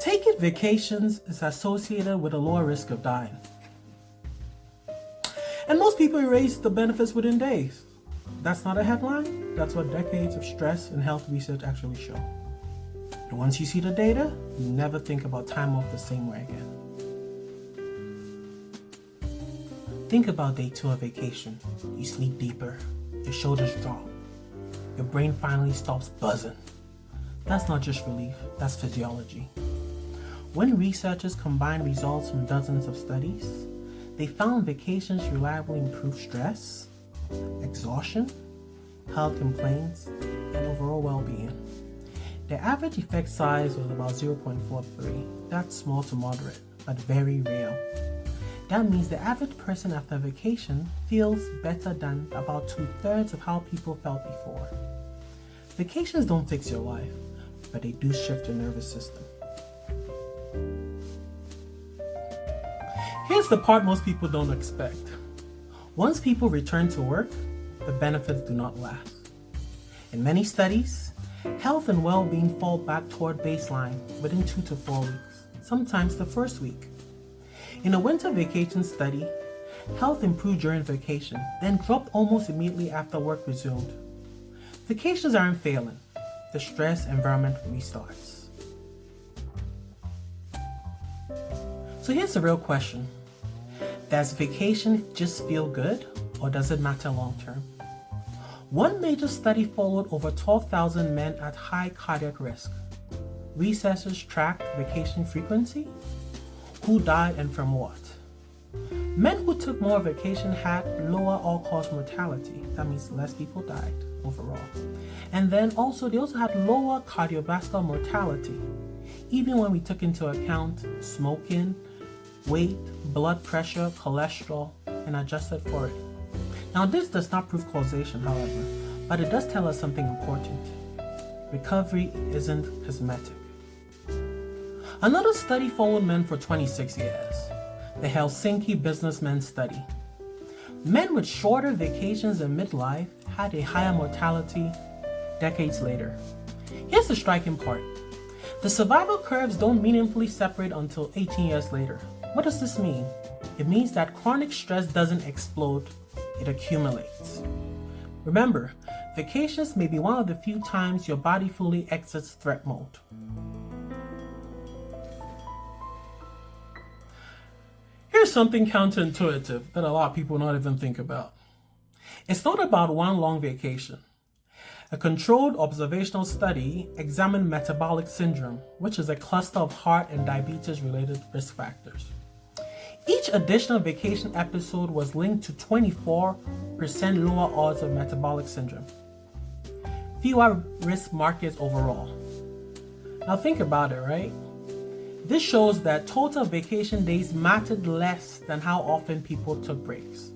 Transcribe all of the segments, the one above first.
Taking vacations is associated with a lower risk of dying. And most people erase the benefits within days. That's not a headline. That's what decades of stress and health research actually show. And once you see the data, you never think about time off the same way again. Think about day 2 of vacation. You sleep deeper, your shoulders drop, your brain finally stops buzzing. That's not just relief, that's physiology. When researchers combined results from dozens of studies, they found vacations reliably improve stress, exhaustion, health complaints, and overall well-being. The average effect size was about 0.43. That's small to moderate, but very real. That means the average person after a vacation feels better than about 2/3 of how people felt before. Vacations don't fix your life, but they do shift your nervous system. Here's the part most people don't expect. Once people return to work, the benefits do not last. In many studies, health and well-being fall back toward baseline within 2 to 4 weeks, sometimes the first week. In a winter vacation study, health improved during vacation, then dropped almost immediately after work resumed. Vacations aren't failing. The stress environment restarts. So here's the real question. Does vacation just feel good, or does it matter long term? One major study followed over 12,000 men at high cardiac risk. Researchers tracked vacation frequency, who died and from what. Men who took more vacation had lower all-cause mortality. That means less people died overall. And then they also had lower cardiovascular mortality, even when we took into account smoking, weight, blood pressure, cholesterol, and adjusted for it. Now, this does not prove causation, however, but it does tell us something important. Recovery isn't cosmetic. Another study followed men for 26 years, the Helsinki Businessmen Study. Men with shorter vacations in midlife had a higher mortality decades later. Here's the striking part. The survival curves don't meaningfully separate until 18 years later. What does this mean? It means that chronic stress doesn't explode, it accumulates. Remember, vacations may be one of the few times your body fully exits threat mode. Here's something counterintuitive that a lot of people not even think about. It's not about one long vacation. A controlled observational study examined metabolic syndrome, which is a cluster of heart and diabetes-related risk factors. Each additional vacation episode was linked to 24% lower odds of metabolic syndrome. Fewer risk markers overall. Now think about it, right? This shows that total vacation days mattered less than how often people took breaks.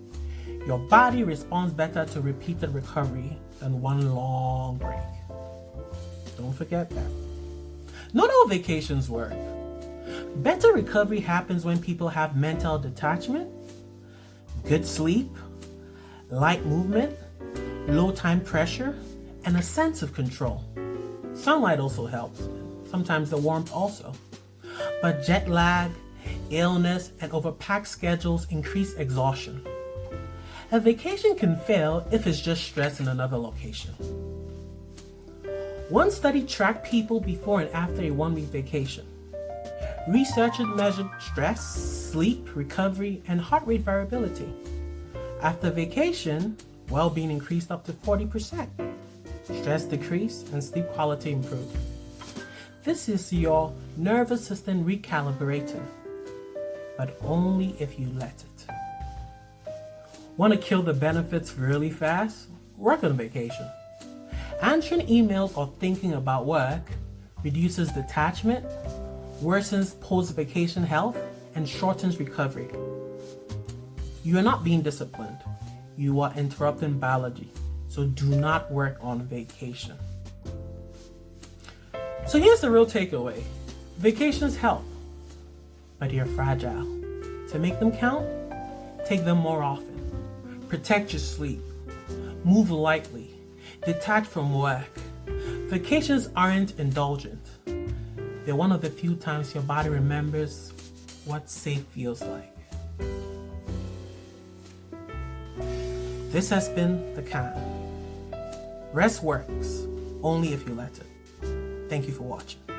Your body responds better to repeated recovery than one long break. Don't forget that. Not all vacations work. Better recovery happens when people have mental detachment, good sleep, light movement, low time pressure, and a sense of control. Sunlight also helps, sometimes the warmth also. But jet lag, illness, and overpacked schedules increase exhaustion. A vacation can fail if it's just stress in another location. One study tracked people before and after a 1-week vacation. Researchers measured stress, sleep, recovery, and heart rate variability. After vacation, well-being increased up to 40%. Stress decreased and sleep quality improved. This is your nervous system recalibrating, but only if you let it. Want to kill the benefits really fast? Work on vacation. Answering emails or thinking about work reduces detachment, worsens post-vacation health, and shortens recovery. You are not being disciplined. You are interrupting biology. So do not work on vacation. So here's the real takeaway. Vacations help, but you're fragile. To make them count, take them more often. Protect your sleep. Move lightly. Detach from work. Vacations aren't indulgent. They're one of the few times your body remembers what safe feels like. This has been The Can. Rest works only if you let it. Thank you for watching.